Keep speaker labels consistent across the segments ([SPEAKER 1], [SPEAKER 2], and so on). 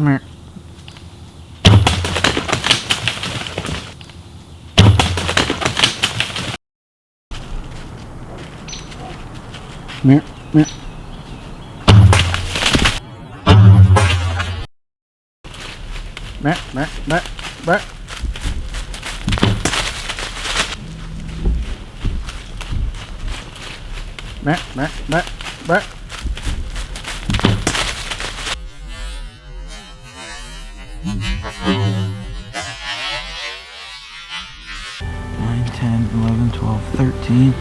[SPEAKER 1] Meh. Meh. Meh. Meh. Meh. Meh. Meh. Meh. Meh. Meh. Meh. 9, 10, 11, 12, 13.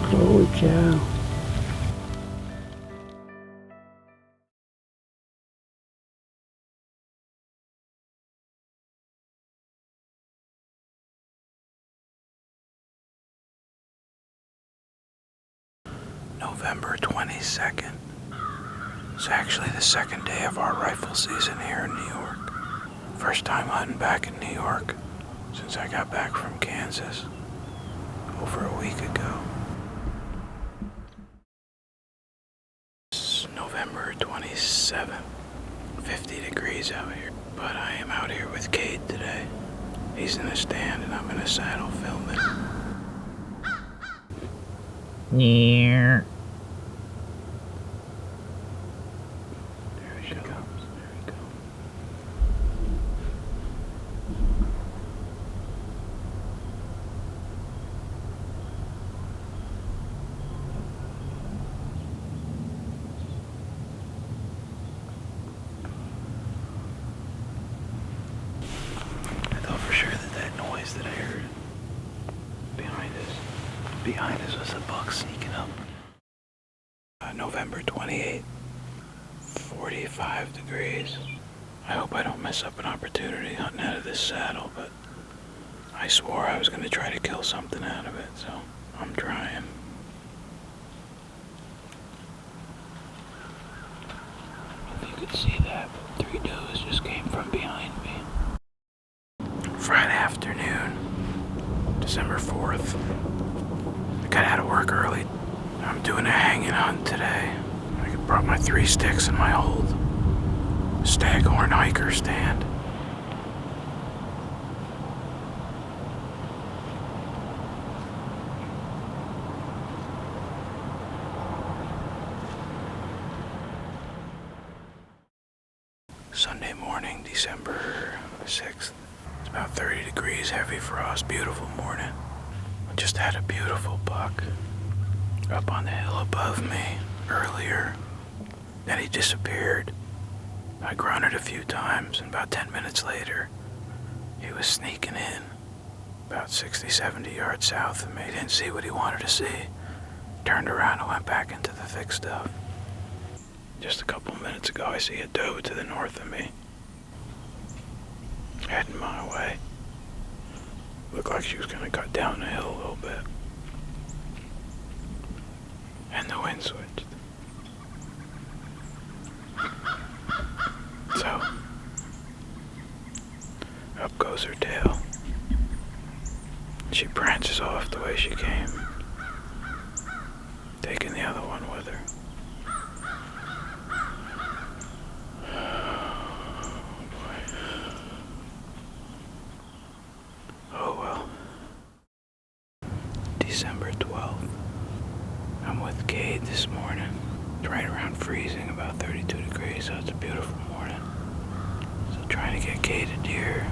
[SPEAKER 1] Holy cow. November 22nd. It's actually the second day of our rifle season here in New York. First time hunting back in New York since I got back from Kansas over a week ago. It's November 27th, 50 degrees out here. But I am out here with Kade today. He's in a stand and I'm in a saddle filming. Yeah. There he comes. There he comes. I thought for sure that noise that I heard behind us was a buck sneaking up. November 28th, 45 degrees. I hope I don't mess up an opportunity hunting out of this saddle, but I swore I was going to try to kill something out of it, so I'm trying. If you could see that, 3 does just came from behind me. Friday afternoon, December 4th. I got out of work early. I'm doing a hanging hunt today. I brought my 3 sticks and my old staghorn hiker stand. Sunday morning, December 6th. It's about 30 degrees, heavy frost, beautiful morning. I just had a beautiful buck up on the hill above me earlier. Then he disappeared. I grunted a few times, and about 10 minutes later, he was sneaking in about 60, 70 yards south of me. Didn't see what he wanted to see. Turned around and went back into the thick stuff. Just a couple minutes ago, I see a doe to the north of me, heading my way. Looked like she was gonna cut down the hill a little bit. And the wind switched. So, up goes her tail. She prances off the way she came, taking the other one with her. Oh well. December 12th. I'm with Kade this morning. It's right around freezing, about 32 degrees, so it's a beautiful morning. So trying to get Kade a deer.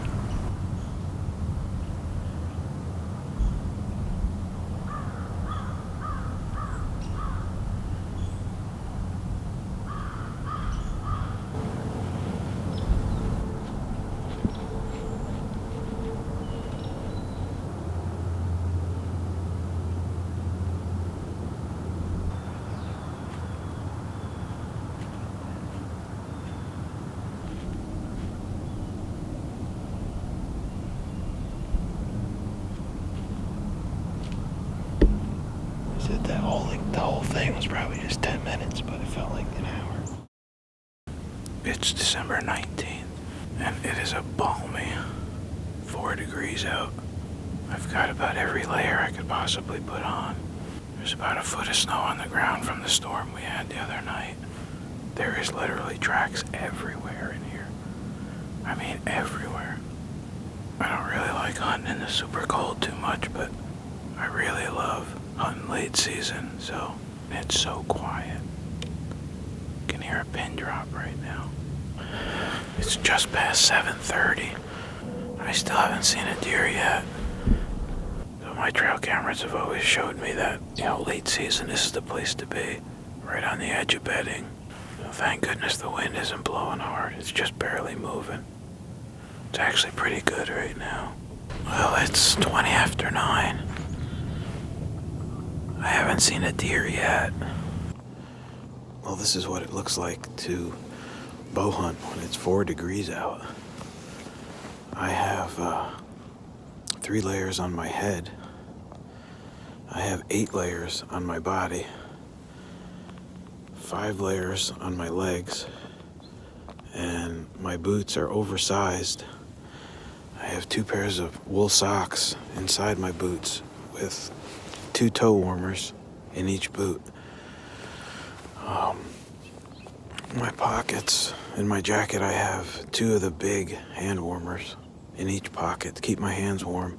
[SPEAKER 1] The whole thing was probably just 10 minutes, but it felt like an hour. It's December 19th, and it is a balmy 4 degrees out. I've got about every layer I could possibly put on. There's about a foot of snow on the ground from the storm we had the other night. There is literally tracks everywhere in here. I mean, everywhere. I don't really like hunting in the super cold too much, but I really love hunting late season, so it's so quiet. You can hear a pin drop right now. It's just past 7:30. I still haven't seen a deer yet. So my trail cameras have always showed me that, late season, this is the place to be. Right on the edge of bedding. So thank goodness the wind isn't blowing hard. It's just barely moving. It's actually pretty good right now. Well, it's 20 after 9. I haven't seen a deer yet. Well, this is what it looks like to bow hunt when it's 4 degrees out. I have 3 layers on my head. I have 8 layers on my body. 5 layers on my legs. And my boots are oversized. I have 2 pairs of wool socks inside my boots with 2 toe warmers in each boot. My pockets, in my jacket, I have 2 of the big hand warmers in each pocket to keep my hands warm.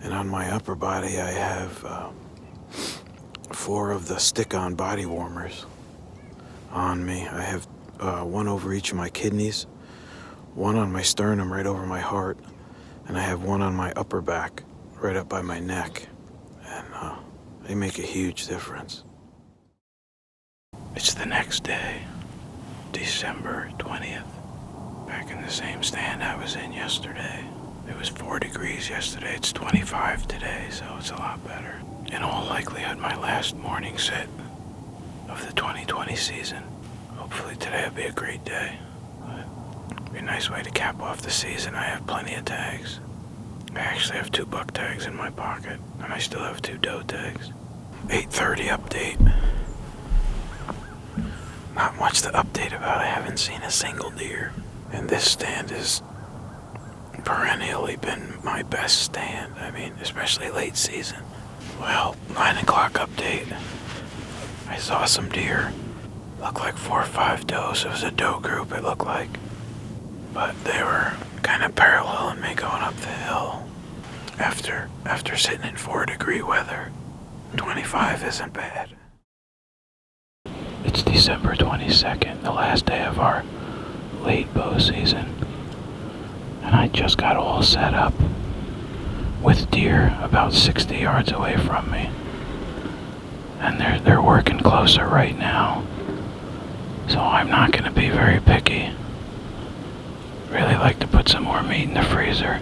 [SPEAKER 1] And on my upper body, I have 4 of the stick-on body warmers on me. I have 1 over each of my kidneys, 1 on my sternum right over my heart, and I have 1 on my upper back right up by my neck. And they make a huge difference. It's the next day, December 20th. Back in the same stand I was in yesterday. It was 4 degrees yesterday. It's 25 today, so it's a lot better. In all likelihood, my last morning sit of the 2020 season. Hopefully today will be a great day. It'll be a nice way to cap off the season. I have plenty of tags. I actually have 2 buck tags in my pocket, and I still have 2 doe tags. 8:30 update. Not much to update about. I haven't seen a single deer. And this stand has perennially been my best stand. I mean, especially late season. Well, 9 o'clock update. I saw some deer. Looked like 4 or 5 does. It was a doe group, it looked like. But they were kind of paralleling me going up the hill. After sitting in 4-degree weather, 25 isn't bad. It's December 22nd, the last day of our late bow season. And I just got all set up with deer about 60 yards away from me. And they're working closer right now. So I'm not going to be very picky. Really like to put some more meat in the freezer.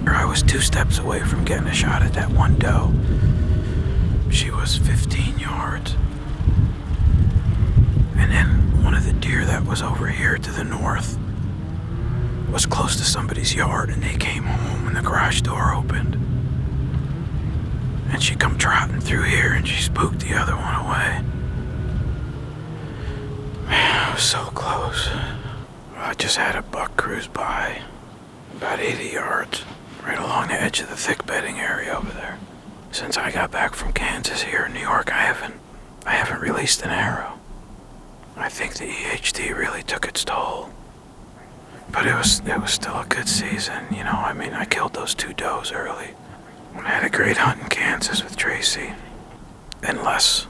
[SPEAKER 1] I was 2 steps away from getting a shot at that one doe. She was 15 yards. And then one of the deer that was over here to the north was close to somebody's yard, and they came home and the garage door opened. And she come trotting through here and she spooked the other one away. Man, I was so close. I just had a buck cruise by about 80 yards, right along the edge of the thick bedding area over there. Since I got back from Kansas here in New York, I haven't released an arrow. I think the EHD really took its toll. But it was still a good season, I mean, I killed those 2 does early. I had a great hunt in Kansas with Tracy. Unless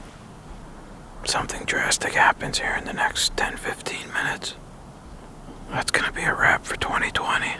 [SPEAKER 1] something drastic happens here in the next 10-15 minutes. That's gonna be a wrap for 2020.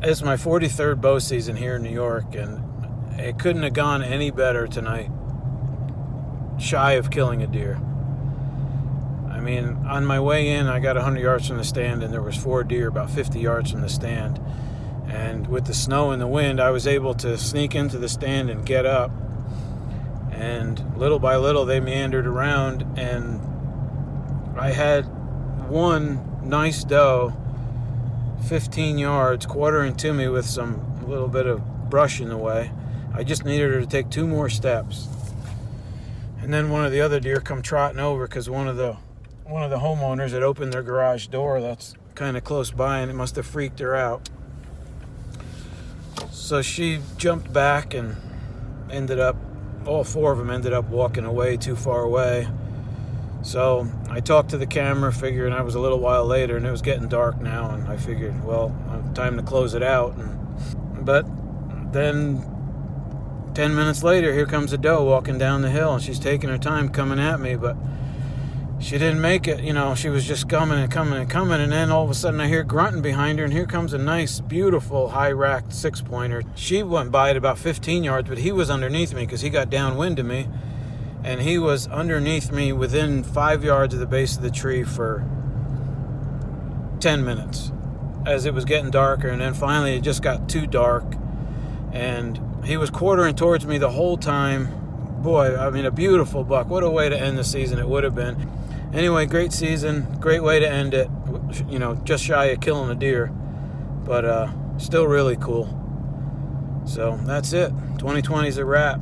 [SPEAKER 2] It's my 43rd bow season here in New York, and it couldn't have gone any better tonight. Shy of killing a deer. I mean, on my way in, I got 100 yards from the stand, and there was 4 deer about 50 yards from the stand. And with the snow and the wind, I was able to sneak into the stand and get up. And little by little, they meandered around, and I had one nice doe 15 yards quartering to me with some little bit of brush in the way. I just needed her to take 2 more steps, and then one of the other deer come trotting over because one of the homeowners had opened their garage door that's kind of close by, and it must have freaked her out. So she jumped back and all 4 of them ended up walking away too far away. So I talked to the camera, figuring I was a little while later, and it was getting dark now, and I figured, well, time to close it out. But then 10 minutes later, here comes a doe walking down the hill, and she's taking her time coming at me, but she didn't make it. She was just coming, and then all of a sudden I hear grunting behind her, and here comes a nice, beautiful, high-racked 6-pointer. She went by at about 15 yards, but he was underneath me because he got downwind of me. And he was underneath me within 5 yards of the base of the tree for 10 minutes as it was getting darker. And then finally it just got too dark. And he was quartering towards me the whole time. Boy, I mean, a beautiful buck. What a way to end the season it would have been. Anyway, great season. Great way to end it. Just shy of killing a deer. But still really cool. So that's it. 2020's a wrap.